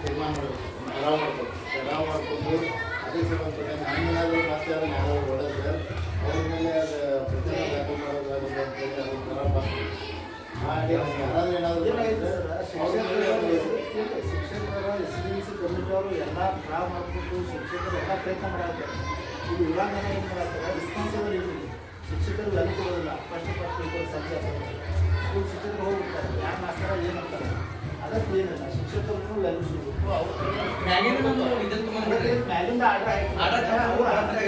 ತೀರ್ಮಾನ ಮಾಡಬೇಕು, ಠರಾವ್ ಮಾಡ್ಬೇಕು. ಠರಾವ್ ಮಾಡಿಕೊಂಡು ಅದಕ್ಕೆ ಸಂಬಂಧಪಟ್ಟ ನಾನೇನಾದರೂ ಮತ್ತೆ ಅದನ್ನು ಯಾರಾದರೂ ಹೊಡೆದ್ರೆ ಅವ್ರ ಮೇಲೆ ಅದು ಪ್ರತಿಭಟನೆ ದಾಖಲು ಮಾಡೋದಾಗುತ್ತೆ ಅಂತೇಳಿ ಅದನ್ನು ಠರಾವ್ ಮಾಡಿ ಯಾರಾದರೂ ಏನಾದರೂ ಶಿಕ್ಷಕರ SDMC ಕಮಿಟಿಯವರು ಎಲ್ಲ ಠರಾವ್ ಮಾಡಿಬಿಟ್ಟು ಶಿಕ್ಷಕರು ಎಲ್ಲ ಪ್ರಯತ್ನ ಮಾಡಾಕ್ತಾರೆ. ಇದು ಇವಾಗೇನೆ ಏನು ಮಾಡಾಕ್ತಾರೆ, ರಿಸ್ಪಾನ್ಸಿಬಲ್ ಇರಲಿ, ಶಿಕ್ಷಕರು ಅಲ್ಲಿ ಕೊಡೋದಿಲ್ಲ. ಫಸ್ಟ್ ಪೇಪರ್ ಸಂಜೆ ಸ್ಕೂಲ್ ಶಿಕ್ಷಕರು ಹೋಗ್ಬಿಡ್ತಾರೆ, ಯಾರು ಮಾಸ್ತರ ಏನು ಅಂತಾರೆ ಅದಕ್ಕೆ ಏನಿಲ್ಲ. ಶಿಕ್ಷಕರು ವ್ಯಾಲ್ಯೂ ಸಿಗಬೇಕು. ಮ್ಯಾಲಿಂದ ಆರ್ಡರ್ ಅವ್ರು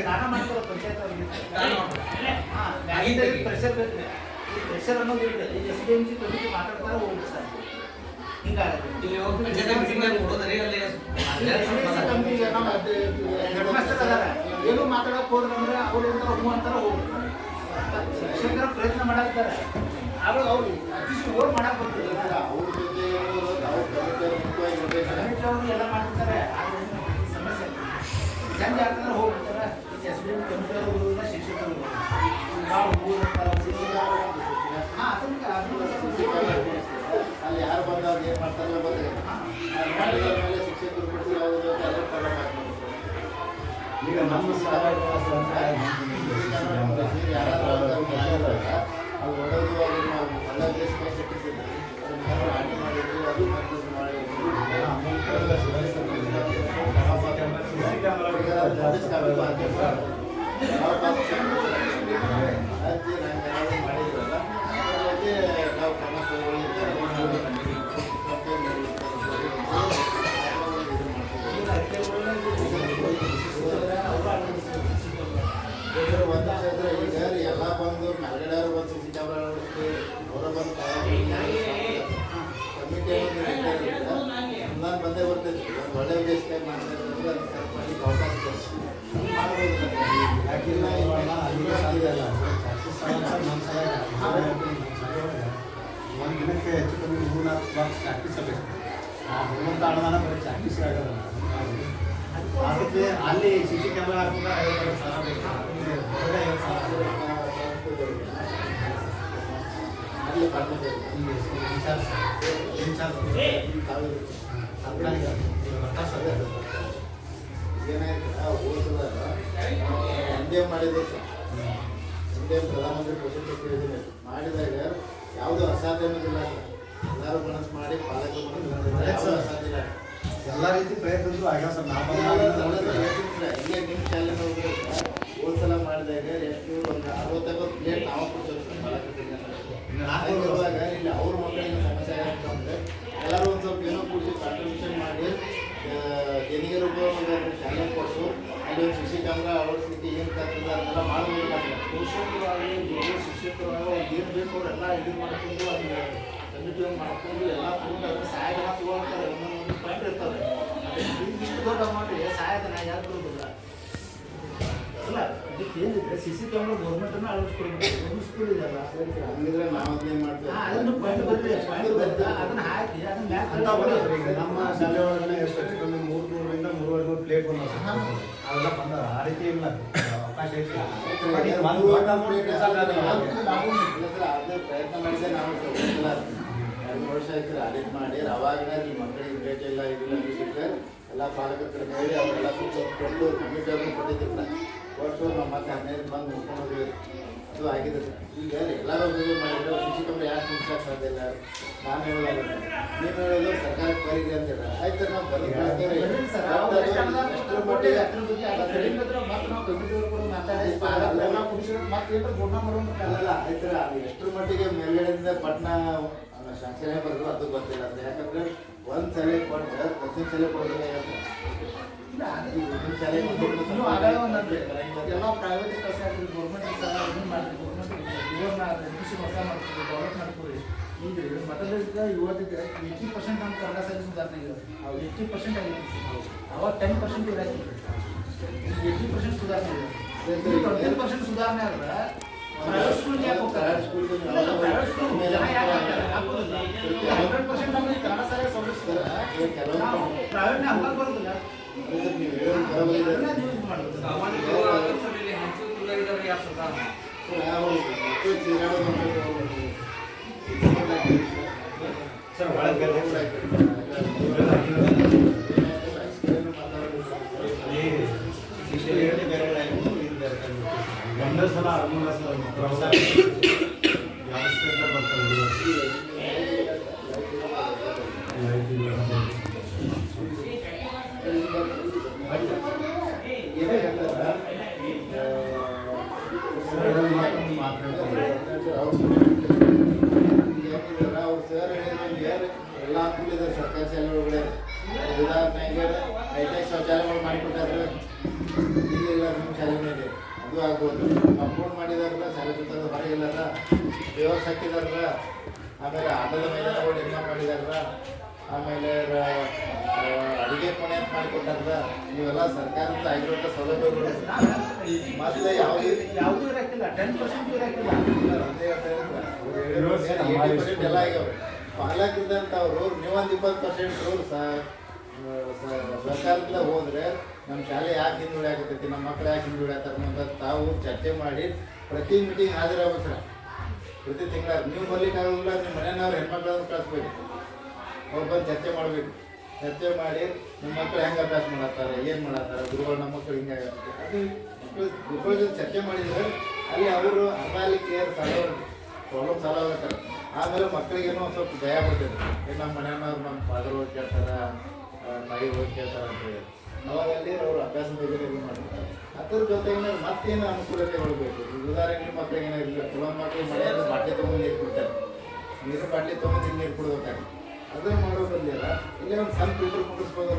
ನಾನಾ ಮಾಡ್ತಾರೆ ಪಂಚಾಯತ್ ಅವರಿಗೆ. ಹಾಂ, ಮ್ಯಾಲಿಂದ ಪ್ರೆಷರ್ ಬೇಕು. ಈ ಪ್ರೆಷರ್ ಅನ್ನೋದು ಇರುತ್ತೆ. ಈ SDMC ಕಮಿಟಿ ಮಾತಾಡ್ತಾರೆ ಹೋಗ್ಬಿಡ್ತಾರೆ. ಹಿಂಗಾಗುತ್ತೆ. ಏನು ಮಾತಾಡೋಕೆ ಹೋದ್ರಂದ್ರೆ ಅವ್ರು ಏನಂತಾರೆ ಹೂ ಅಂತಾರೆ ಹೋಗ್ಬಿಡ್ತಾರೆ. ಶಿಕ್ಷಕರ ಪ್ರಯತ್ನ ಮಾಡಾಕ್ತಾರೆ, ಆವಾಗ ಅವ್ರು ಅತಿಶಯ ಓರ್ ಮಾಡಕ್ಕೆ ಬರ್ತಿಲ್ಲ. ಅವ್ರ ಜೊತೆ ಕಮಿಟಿಯವರು ಎಲ್ಲ ಮಾಡ್ತಿರ್ತಾರೆ. ಸಮಸ್ಯೆ ಜನ ಯಾಕಂದ್ರೆ ಹೋಗ್ಬಿಡ್ತಾರೆ. SDM ಕಮಿಟಿಯವರು ಇಲ್ಲ, ಶಿಕ್ಷಕರು ಭಾಳ ಅಲ್ಲಿ ಯಾರು ಬಂದಾಗ ಏನು ಮಾಡ್ತಾರೆ ಬಂದರೆ ಮಾಡಿದ ಮೇಲೆ ಶಿಕ್ಷಕರು ಬಿಡಿಸಿ ಯಾವುದು ಈಗ ನಮ್ಮ ಯಾರಾದರೂ ಅದು ಹೊಡೆದು ಅದನ್ನು ಒಳ್ಳೆ ದೇಶಕ್ಕೆ ಸಿಕ್ಕಿಸಿದ್ರು ಅದನ್ನು ಆಟಿ ಮಾಡಿದ್ರು ಅದು ಕಂಪ್ಯೂಸ್ ಮಾಡಿ ಮಾಡಿದ್ರಲ್ಲ ಅದಕ್ಕೆ ನಾವು ಕ್ರಮ ಈಗ ಎಲ್ಲ ಬಂದು ಮ್ಯಾಲ್ಗಡೆಯವರು ಬಂದು ಸಿ ಸಿ ಕ್ಯಾಮ್ರಾ ಅವರ ಬಂದು ಕಮಿಟಿ ನಾನು ಬಂದೇ ಬರ್ತೈತಿ. ಒಂದು ಒಳ್ಳೆ ಉದ್ದೇಶಕ್ಕಾಗಿ ಮಾಡ್ತಾರೆ ಅದು ಸ್ವಲ್ಪ ಮಾಡಲಿಕ್ಕೆ ಅವಕಾಶ ಒಂದು ದಿನಕ್ಕೆ ಹೆಚ್ಚು ಕಮ್ಮಿ 3-4 ಬಾಕ್ಸ್ ಪ್ರಾಕ್ಟೀಸ್ ಆಗಬೇಕು. ಆ ಭಗವಂತ ಅನುದಾನ ಬರೀ ಪ್ರಾಕ್ಟೀಸ್ ಆಗೋದು. ಅದಕ್ಕೆ ಅಲ್ಲಿ CC ಕ್ಯಾಮ್ರಾ ಹಾಕಿದ್ರೆ 50,000 ಬೇಕು. ಏನಾಯ್ತು ಹೋದಾಗ NDM ಮಾಡಿದ್ದೆ ಸರ್. NDM ಪ್ರಧಾನಮಂತ್ರಿ ಪೋಷಣೆ ಯೋಜನೆ ಮಾಡಿದಾಗ ಯಾವುದೂ ಅಸಾಧ್ಯ ಅನ್ನೋದಿಲ್ಲ ಸರ್. ಎಲ್ಲರೂ ಮನಸ್ಸು ಮಾಡಿ ಪಾಲಕರು ಮನಸ್ಸು ಅಸಾಧ್ಯ ಇಲ್ಲ. ಎಲ್ಲ ರೀತಿ ಪ್ರಯತ್ನಗಳು ಆಗ್ಯಾವ ಸರ್. ಇಲ್ಲೇ ನಿಮ್ಮ ಶಾಲೆ ಹೋದ್ಸಲ ಮಾಡಿದಾಗ ಎಷ್ಟು ಒಂದು 60-50 ಪ್ಲೇಟ್ ನಾವು ಕೊಡ್ತೇವೆ ಪಾಲಕರಿಗೆ. ಇಲ್ಲಿ ಅವ್ರ ಮಕ್ಕಳಿಗೆ ಸಮಸ್ಯೆ ಆಗುತ್ತೆ ಅಂದರೆ ಎಲ್ಲರೂ ಒಂದು ಸ್ವಲ್ಪ ಏನೋ ಕೂಡಿಸಿ ಕಾಂಟ್ರಿಬ್ಯೂಷನ್ ಮಾಡಿ ದೇಣಿಗೆ ರೂಪದಲ್ಲಿ ಶಾಲೆ ಕೊಟ್ಟು ಅಲ್ಲಿ ಒಂದು CC ಕ್ಯಾಮ್ರಾ ಅಳವಡಿಸ್ಲಿಕ್ಕೆ ಏನು ಕರ್ತದೆ ಅದನ್ನೆಲ್ಲ ಮಾಡಬೇಕಾಗ್ತದೆ. ಪೋಷಕರಾಗಿ ಶಿಕ್ಷಕರಾಗಿ ಅವ್ರಿಗೆ ಏನು ಬೇಕು ಅವರೆಲ್ಲ ಇದು ಮಾಡ್ಕೊಂಡು ಅದನ್ನ ಕಮಿಟಿ ಮಾಡ್ಕೊಂಡು ಎಲ್ಲ ತಗೊಂಡು ಅದನ್ನ ಸಹಾಯಧನ ತಗೊಳ್ತಾರೆ. ಒಂದೊಂದು ಪಾಯಿಂಟ್ ಇರ್ತದೆ. ಇಷ್ಟು ದೊಡ್ಡ ಅಮೌಂಟಿಗೆ ಸಹಾಯಧನ ಯಾರು ಕೊಡೋದಿಲ್ಲ ಅಲ್ಲ. ಇದಕ್ಕೆ ಏನಿದೆ CC ಕ್ಯಾಮ್ರಾ ಗೌರ್ಮೆಂಟನ್ನು ಅಳವಡಿಸ್ಕೊಡ್ಬೇಕು. ಗೌರ್ಮೆಂಟ್ ಸ್ಕೂಲ್ ಇದೆಯಲ್ಲ ಹಂಗಿದ್ರೆ ನಾವು ಅದನ್ನೇ ಮಾಡ್ತೇವೆ. ಅದನ್ನು ಪಾಯಿಂಟ್ ಬರುತ್ತೆ ಅದನ್ನು ಹಾಕಿ ಅದನ್ನ ನಮ್ಮ ಶಾಲೆ ಒಳಗಡೆ ಎಷ್ಟು ಹೆಚ್ಚು ಕಮ್ಮಿ 300ರಿಂದ 350 ಪ್ಲೇಟ್ ಬಂದ ಅವೆಲ್ಲ ಬಂದ. ಆ ರೀತಿ ಇಲ್ಲ ಅವಕಾಶ ಐತಿ. ಅದೇ ಪ್ರಯತ್ನ ಮಾಡಿದ್ರೆ ನಾವು 2 ವರ್ಷ ಆಯ್ತು ಆಡಿಟ್ ಮಾಡಿ ಅವಾಗಿನ ನಿಮ್ಮ ಮಕ್ಕಳಿಗೆ ರೇಟ್ ಇಲ್ಲ ಇದಿಲ್ಲ ಅನಿಸಿದ್ರೆ ಎಲ್ಲ ಪಾಲಕರ ಕಡೆ ಹೇಳಿ ಅವರೆಲ್ಲ ಕೊಟ್ಟು ಕಮಿಟಿ ಅವ್ರನ್ನ ಕೊಟ್ಟಿದ್ದಿಲ್ಲ ಕೊಟ್ಟು ನಾವು ಮತ್ತೆ 15 ಬಂದು ಮುಟ್ಕೊಂಡು ಹೋಗಿದ್ವಿ. ಅದು ಆಗಿದೆ ಸರ್. ಈಗ ಎಲ್ಲರೂ ಇದು ಮಾಡಿದ್ರೆ CC ಕ್ಯಾಮ್ರಾ ಯಾಕೆ ಮುಗಿಸಕ್ಕೆ ಸಾಧ್ಯ ಇಲ್ಲ? ನಾನು ಹೇಳೋದಾಗುತ್ತೆ ನೀವು ಹೇಳೋದು ಸರ್ಕಾರಕ್ಕೆ ಬರೀರಿ ಅಂತೀರ. ಆಯ್ತು ನಾವು ಬರೀ ಅಲ್ಲ ಆಯ್ತು ಅದು ಎಷ್ಟರ ಮಟ್ಟಿಗೆ ಮೇಲ್ಗಡೆಯಿಂದ ಪಟ್ಟಣ ಶಾಂಕ್ಷನೇ ಬರೋದು ಅದು ಗೊತ್ತಿಲ್ಲ ಅಂತ. ಯಾಕಂದ್ರೆ ಒಂದು ಸಲ ಕೊಟ್ಟರೆ ಪ್ರತಿ ಸಲ ಕೊಡೋದಿಲ್ಲ. ಶಾಲೆ ಎಲ್ಲ ಪ್ರೈವೇಟ್ ಕೆಲಸ ಆಗ್ತದೆ, ಗೌರ್ಮೆಂಟ್ ಕೆಲಸ ಇದನ್ನು ಮಾಡ್ತೀವಿ. ಗೌರ್ಮೆಂಟ್ ಇವನ್ನ ರೆಡ್ಯೂಷನ್ ಹೊಸ ಮಾಡ್ತೀವಿ, ಡೆವಲಪ್ ಮಾಡ್ತೀವಿ. ಈಗ ಮೊದಲಿಗೆ ಇವತ್ತಿಗೆ 80% ನಮ್ಮ ಕನ್ನಡ ಶಾಲೆ ಸುಧಾರಣೆ ಇದೆ. 80% ಆಗಿತ್ತು. ಅವಾಗ 10% ಇರಾಕಿಲ್ಲ. 80% ಸುಧಾರಣೆ ಇದೆ. 20% ಸುಧಾರಣೆ ಆದ್ರೆ ಪ್ರೈವೇಟ್ ಸ್ಕೂಲ್ಗೆ ಯಾಕೆ ಹೋಗ್ತಾರೆ? ಪ್ರೈವೇಟ್ ಸ್ಕೂಲ್ ಜನ ಯಾಕೆ ಹಾಕ್ತಾರೆ? ಹಾಕೋದಿಲ್ಲ. 100% ನಮಗೆ ಕನ್ನಡ ಶಾಲೆ ಸೌಲಭ್ಯ ನಾವು ಪ್ರೈವೇಟ್ನ ಹಂಗಾಗಿ ಬರೋದಿಲ್ಲ. ಸರ್ ಒಳಗೆ ಆಮೇಲೆ ಅಡುಗೆ ಕೋಣೆ ಅಂತ ಮಾಡಿಕೊಟ್ಟಾರಲ್ಲ, ಇವೆಲ್ಲ ಸರ್ಕಾರದಿಂದ ಆಗಿರುವಂಥ ಸೌಲಭ್ಯಗಳು ಮತ್ತೆ ಯಾವುದೇ ಯಾವುದೂ ಇರಾಕಿಲ್ಲ, 10% ಇರಾಕಿಲ್ಲ. ಅದೇ ಹೇಳ್ತಾ ಇರೋದು. ಅವ್ರು ಹೇಳಿರೋದು 80% ಎಲ್ಲ ಆಗ್ಯಾವ್ರಿ. ಪಾಲಕರಿದ್ದಂಥವ್ರು ನೀವೊಂದು 20% ಸರ್ಕಾರದಿಂದ ಹೋದ್ರೆ ನಮ್ಮ ಶಾಲೆ ಯಾಕೆ ಹಿಂದುಳಿಯಾಕತೈತಿ, ನಮ್ಮ ಮಕ್ಕಳು ಯಾಕೆ ಹಿಂದುಳಿಯಾತಾರೆ ಅನ್ನೋದು ತಾವು ಚರ್ಚೆ ಮಾಡಿ ಪ್ರತಿ ಮೀಟಿಂಗ್ ಹಾಜರಾಗ್ಬೇಕ್ರ. ಪ್ರತಿ ತಿಂಗಳ ನೀವು ಬರ್ಲಿಕ್ಕಾಗಲ್ಲ, ನಿಮ್ಮ ಮನೆಯವ್ರು ಹೆಣ್ಮಕ್ಳನ್ನು ಕಳಿಸ್ಬೇಕು, ಅವ್ರು ಬಂದು ಚರ್ಚೆ ಮಾಡಬೇಕು. ಚರ್ಚೆ ಮಾಡಿ ನಿಮ್ಮ ಮಕ್ಕಳು ಹೆಂಗೆ ಅಭ್ಯಾಸ ಮಾಡತ್ತಾರೆ, ಏನು ಮಾಡತ್ತಾರೆ, ಗುರುಗಳು ನಮ್ಮ ಮಕ್ಕಳು ಹಿಂಗೆ ಆಗತ್ತೆ ಅದು ಮಕ್ಕಳು ಗುರುಗಳ ಜೊತೆ ಚರ್ಚೆ ಮಾಡಿದರೆ ಅಲ್ಲಿ ಅವರು ಅರ್ಧಾಲಿ ಕೇರ್ ಪ್ರಾಬ್ಲಮ್ ಸಾಲ್ವ್ ಆಗತ್ತಾರೆ. ಆಮೇಲೆ ಮಕ್ಕಳಿಗೇನೋ ಒಂದು ಸ್ವಲ್ಪ ಭಯ ಬರ್ತದೆ, ನಮ್ಮ ಮನೆಯವ್ರು ನಮ್ಮ ಫಾದರ್ ಹೋಗಿ ಕೇಳ್ತಾರೆ, ತಾಯಿ ಹೋಗಿ ಕೇಳ್ತಾರೆ ಅಂತೇಳಿ ಅವಾಗ ಅಲ್ಲಿ ಅವರು ಅಭ್ಯಾಸ ಬಗ್ಗೆ ಮಾಡ್ತಾರೆ. ಅದ್ರ ಜೊತೆಗೆ ಮತ್ತೇನು ಅನುಕೂಲತೆಗಳು ಬೇಕು. ಉದಾಹರಣೆ ಮಕ್ಕಳಿಗೆ ಏನೋ ಇಲ್ಲ, ಕೆಲವೊಂದು ಮಕ್ಕಳು ಮನೆಯಲ್ಲಿ ಬಾಟ್ಲಿ ತೊಗೊಂಡು ನೀರು ಕುಡ್ತಾರೆ, ನೀರು ಬಾಟ್ಲಿ ತೊಗೊಂಡು ನೀರು ಕುಡ್ಬೇಕಾದ್ರೆ ಅದನ್ನು ಮಾಡೋ ಬದಲಿಲ್ಲ ಇಲ್ಲೇ ಒಂದು ಸಣ್ಣ ಫಿಲ್ಟರ್ ಕುಡಿಸ್ಬೋದು.